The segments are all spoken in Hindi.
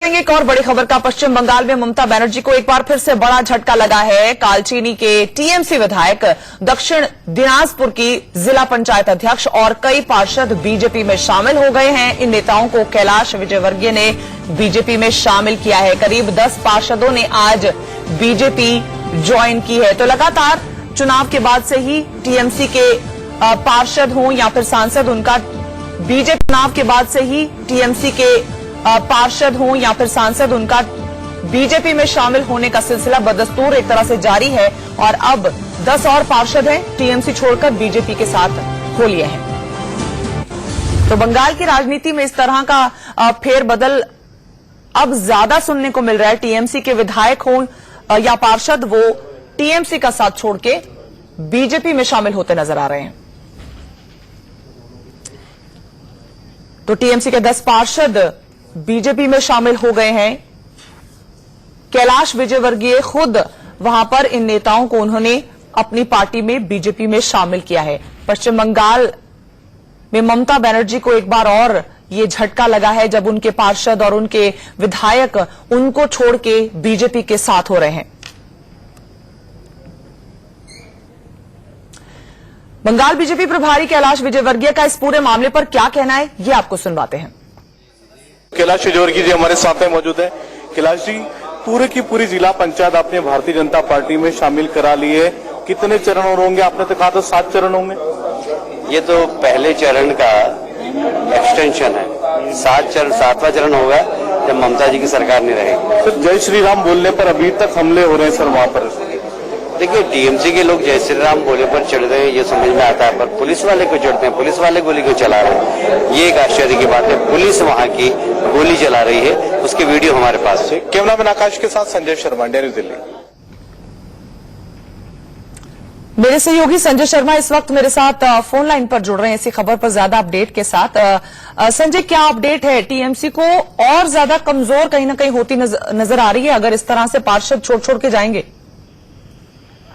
एक और बड़ी खबर का पश्चिम बंगाल में ममता बनर्जी को एक बार फिर से बड़ा झटका लगा है। कालचीनी के टीएमसी विधायक, दक्षिण दिनाजपुर की जिला पंचायत अध्यक्ष और कई पार्षद बीजेपी में शामिल हो गए हैं। इन नेताओं को कैलाश विजयवर्गीय ने बीजेपी में शामिल किया है। करीब 10 पार्षदों ने आज बीजेपी ज्वाइन की है। तो लगातार चुनाव के बाद से ही टीएमसी के पार्षद हों या फिर सांसद, उनका बीजेपी चुनाव के बाद से ही टीएमसी के पार्षद हों या फिर सांसद, उनका बीजेपी में शामिल होने का सिलसिला बदस्तूर एक तरह से जारी है और अब 10 और पार्षद हैं टीएमसी छोड़कर बीजेपी के साथ हो लिए हैं। तो बंगाल की राजनीति में इस तरह का फेरबदल अब ज्यादा सुनने को मिल रहा है। टीएमसी के विधायक हों या पार्षद, वो टीएमसी का साथ छोड़ के बीजेपी में शामिल होते नजर आ रहे हैं। तो टीएमसी के 10 पार्षद बीजेपी में शामिल हो गए हैं। कैलाश विजयवर्गीय खुद वहां पर इन नेताओं को उन्होंने अपनी पार्टी में बीजेपी में शामिल किया है। पश्चिम बंगाल में ममता बनर्जी को एक बार और ये झटका लगा है जब उनके पार्षद और उनके विधायक उनको छोड़ के बीजेपी के साथ हो रहे हैं। बंगाल बीजेपी प्रभारी कैलाश विजयवर्गीय का इस पूरे मामले पर क्या कहना है, ये आपको सुनवाते हैं। कैलाश विजयवर्गीय जी हमारे साथ में मौजूद है। कैलाश जी, पूरे की पूरी जिला पंचायत आपने भारतीय जनता पार्टी में शामिल करा ली है। कितने चरण और होंगे? आपने तो कहा था 7 चरण होंगे। ये तो पहले चरण का एक्सटेंशन है। 7वां चरण होगा जब ममता जी की सरकार नहीं रहेगी। सर, जय श्री राम बोलने पर अभी तक हमले हो रहे हैं सर वहां पर। देखिए, टीएमसी के लोग जय श्री राम बोले पर चढ़ रहे हैं, ये समझ में आता है, पर पुलिस वाले को चढ़ते हैं, पुलिस वाले गोली को चला रहे हैं। ये एक आश्चर्य की बात है। पुलिस वहां की गोली चला रही है, उसके वीडियो हमारे पास है। कैमरामैन आकाश के साथ संजय शर्मा, इंडिया न्यूज दिल्ली। मेरे सहयोगी संजय शर्मा इस वक्त मेरे साथ फोन लाइन पर जुड़ रहे हैं इसी खबर पर ज्यादा अपडेट के साथ। संजय, क्या अपडेट है? टीएमसी को और ज्यादा कमजोर कहीं ना कहीं होती नजर आ रही है अगर इस तरह से पार्षद छोड़ के जाएंगे?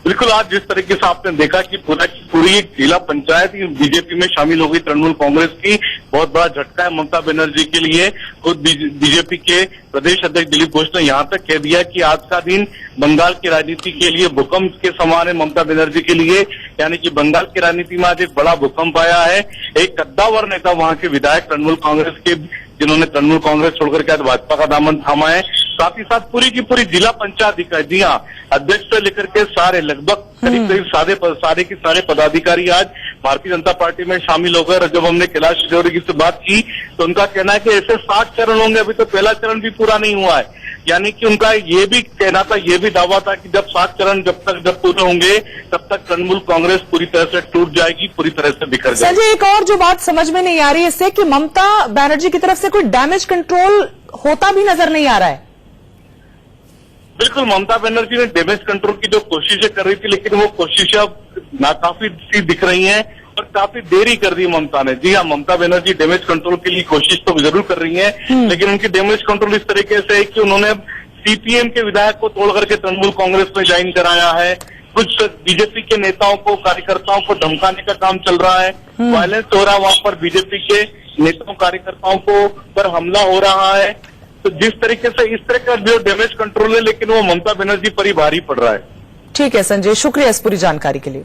बिल्कुल, आज जिस तरीके से आपने देखा कि पूरी एक जिला पंचायत बीजेपी में शामिल हो गई तृणमूल कांग्रेस की, बहुत बड़ा झटका है ममता बनर्जी के लिए। खुद बीजेपी के प्रदेश अध्यक्ष दिलीप घोष ने यहाँ तक कह दिया कि आज का दिन बंगाल की राजनीति के लिए भूकंप के समान है ममता बनर्जी के लिए। यानी कि बंगाल की राजनीति में आज एक बड़ा भूकंप आया है। एक कद्दावर नेता वहां के विधायक तृणमूल कांग्रेस के, जिन्होंने तृणमूल कांग्रेस छोड़कर के आज भाजपा का दामन थामा है। साथ ही साथ पूरी की पूरी जिला पंचायत जी हाँ, अध्यक्ष से लेकर के सारे लगभग करीब सारे पदाधिकारी आज भारतीय जनता पार्टी में शामिल हो गए। और जब हमने कैलाश विजयवर्गीय से बात की तो उनका कहना है कि ऐसे 7 चरण होंगे, अभी तो पहला चरण भी पूरा नहीं हुआ है। यानी कि उनका ये भी कहना था, ये भी दावा था कि जब 7 चरण जब पूरे होंगे तब तक तृणमूल कांग्रेस पूरी तरह से टूट जाएगी, पूरी तरह से बिखर जाएगी। संजय, एक और जो बात समझ में नहीं आ रही है इससे कि ममता बनर्जी की तरफ से कोई डैमेज कंट्रोल होता भी नजर नहीं आ रहा है। बिल्कुल, ममता बनर्जी ने डैमेज कंट्रोल की जो कोशिशें कर रही थी, लेकिन वो कोशिशें अब नाकाफी सी दिख रही हैं और काफी देरी कर दी ममता ने। जी हाँ, ममता बनर्जी डैमेज कंट्रोल के लिए कोशिश तो जरूर कर रही हैं, लेकिन उनकी डैमेज कंट्रोल इस तरीके से है कि उन्होंने सीपीएम के विधायक को तोड़ करके तृणमूल कांग्रेस में ज्वाइन कराया है। कुछ बीजेपी के नेताओं को, कार्यकर्ताओं को धमकाने का काम चल रहा है। वायलेंस हो रहा है वहां पर, बीजेपी के नेताओं कार्यकर्ताओं को पर हमला हो रहा है। तो जिस तरीके से इस तरह का जो डैमेज कंट्रोल है, लेकिन वो ममता बनर्जी पर ही भारी पड़ रहा है। ठीक है संजय, शुक्रिया इस पूरी जानकारी के लिए।